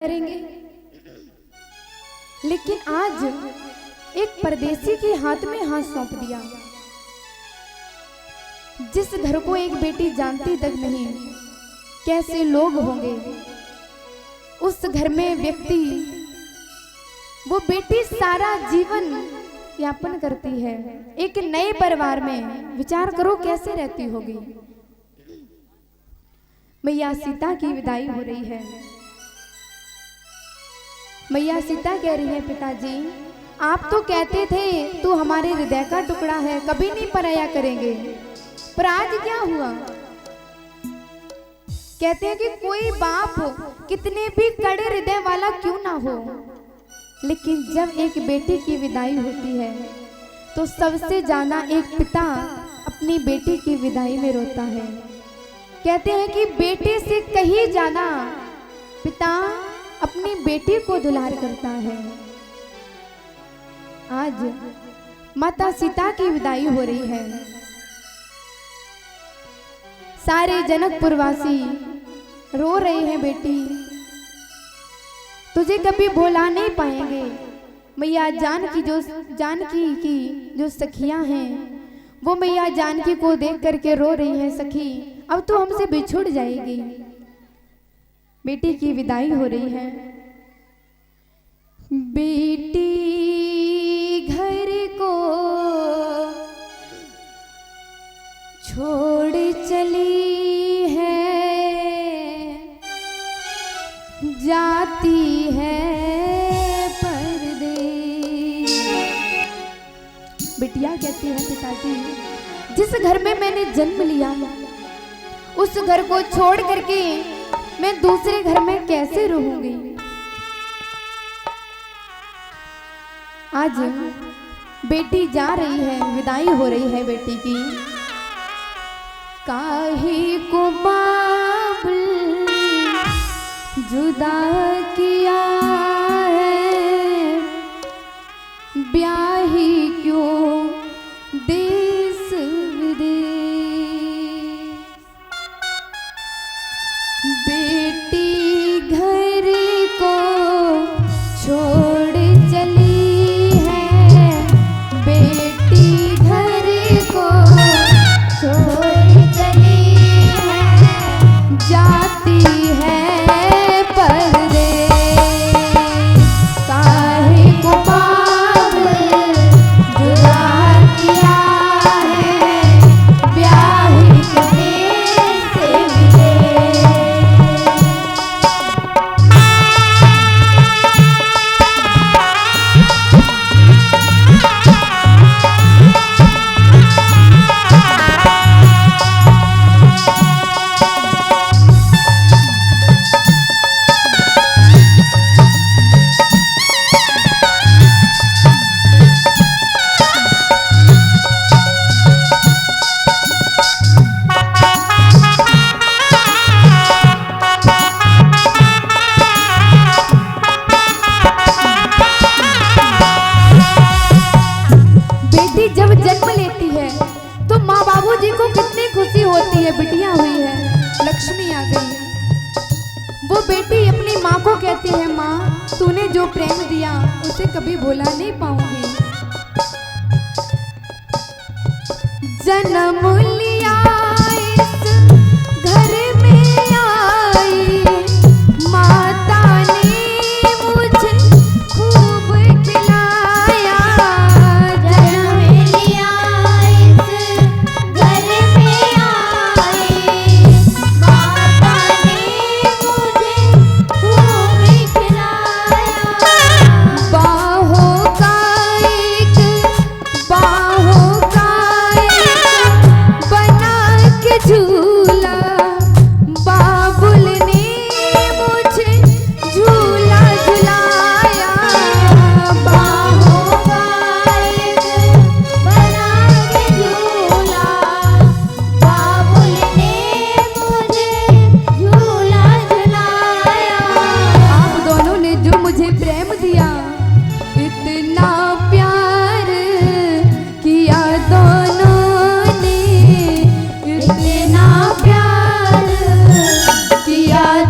करेंगे। लेकिन आज एक परदेसी के हाथ में हाथ सौंप दिया। जिस घर को एक बेटी जानती तक नहीं कैसे लोग होंगे, उस घर में व्यक्ति वो बेटी सारा जीवन यापन करती है। एक नए परिवार में विचार करो कैसे रहती होगी। मैया सीता की विदाई हो रही है। मैया सीता कह रही है, पिताजी आप तो कहते थे तू हमारे हृदय का टुकड़ा है, कभी नहीं पराया करेंगे, पर आज क्या हुआ? कहते हैं कि कोई बाप कितने भी कड़े हृदय वाला क्यों ना हो, लेकिन जब एक बेटी की विदाई होती है तो सबसे ज्यादा एक पिता अपनी बेटी की विदाई में रोता है। कहते हैं कि बेटे से कहीं ज्यादा पिता अपनी बेटी को दुलार करता है। आज माता सीता की विदाई हो रही है। सारे जनकपुरवासी रो रहे हैं, बेटी तुझे कभी भुला नहीं पाएंगे। मैया जानकी की जो सखियां हैं वो मैया जानकी को देख करके रो रही हैं, सखी अब तो हमसे बिछुड़ जाएगी। बेटी की विदाई हो रही है। बेटी घर को छोड़ चली है, जाती है परदेस। बिटिया कहती है, पिताजी जिस घर में मैंने जन्म लिया उस घर को छोड़ करके मैं दूसरे घर में कैसे रहूंगी। आज बेटी जा रही है, विदाई हो रही है बेटी की। काहे को बाबुल जुदा किया है, ब्याही क्यों देश विदेश। बेटी घर को छोड़ चली है, बेटी घर को छोड़ चली है, जाती है परदेस। काहे को बाबुल जुदा किया है, ब्याही के देश विदेश। जब जन्म लेती है तो माँ बाबूजी को कितनी खुशी होती है, बिटिया हुई है, लक्ष्मी आ गई है। वो बेटी अपनी माँ को कहती है, माँ तूने जो प्रेम दिया उसे कभी भुला नहीं पाऊंगी। जन्म लिया इस घर में आई, माता ने मुझे खूब खिलाया।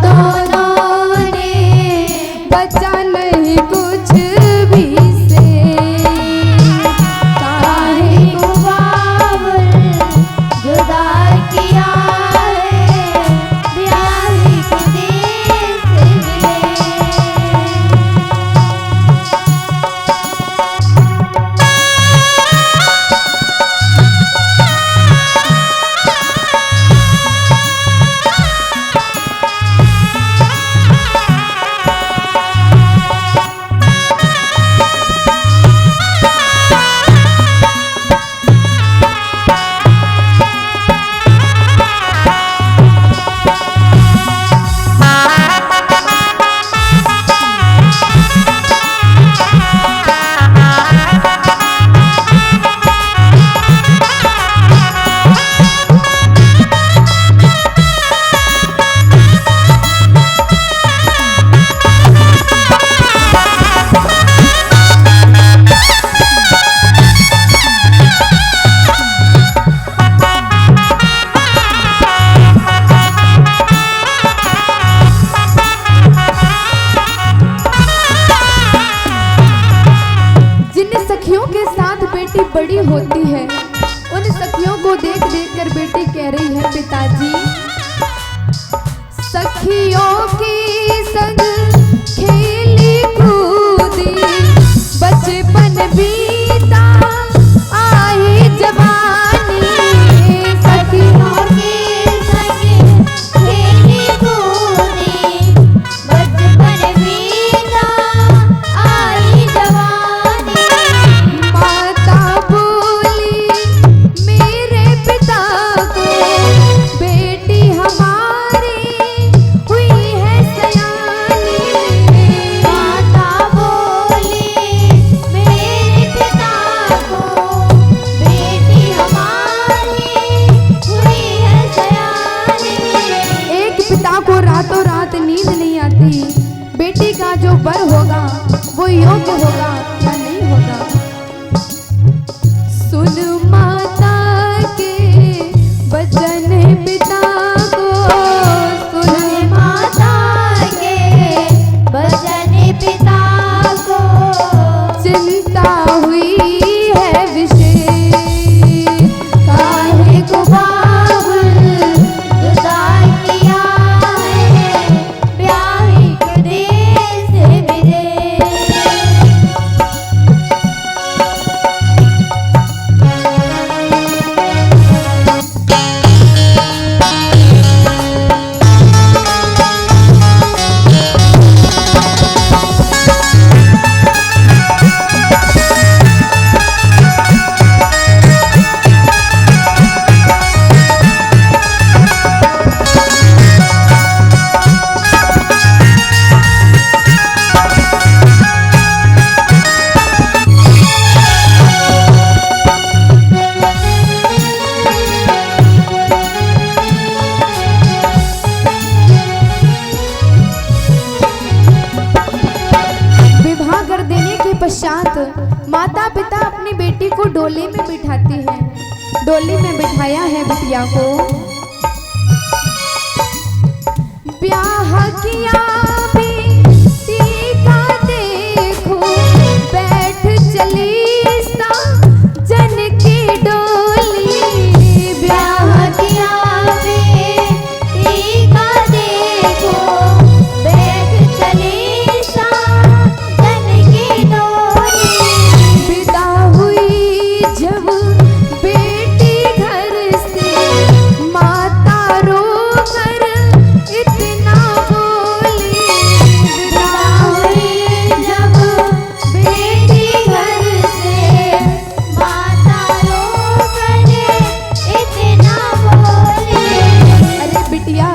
दोनों ने बचा नहीं कुछ भी से। काहे को बाबुल जुदा किया है ब्याही के देश में। बड़ी होती है उन सखियों को देख देख कर बेटी कह रही है पिताजी सखियों की संग खेली कूदी बचपन बीता आई जवानी। सखियों की संग खेली कूदी बचपन बीता आई जवानी। माता बोली मेरे पिता को बेटी हमारी हुई है सयानी। माता बोली मेरे पिता को बेटी हमारी हुई है सयानी। एक पिता को रातों रात नींद नहीं आती बेटी का जो वर होगा वो योग्य होगा या नहीं होगा। सुन माता के वचन पिता को सुन माता के वचन पिता को चिंता हुई है विशेष। काहे को बाबुल जुदा किया है ब्याही के देश विदेश। पश्चात माता पिता अपनी बेटी को डोली में बिठाते हैं। डोली में बिठाया है बिटिया को ब्याह किया बेटी का देखो बैठ चली जन की डोली। ब्याह किया बेटी का देखो बैठ चली जब बेटी घर से माता रो कर इतना बोली। जब बेटी घर से माता रो कर इतना बोली। अरे बिटिया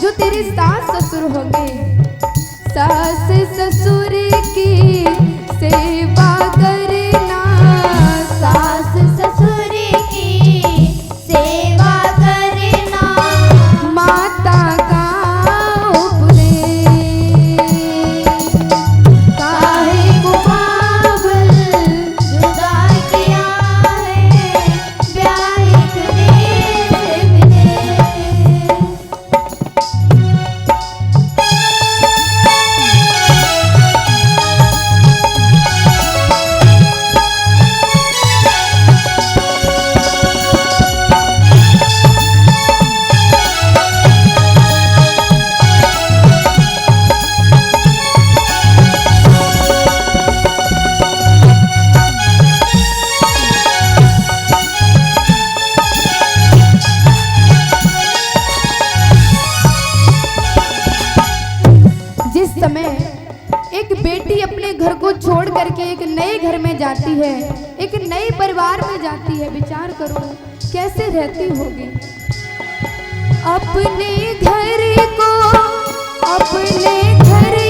जो तेरे सास ससुर होंगे सास ससुर की सेवा करना। सास ससुर की सेवा करना माता का उपदेश। काहे को बाबुल जुदा किया है ब्याही के देश विदेश। एक बेटी अपने घर को छोड़ करके एक नए घर में जाती है, एक नए परिवार में जाती है। विचार करो कैसे रहती होगी। अपने घर को, अपने घर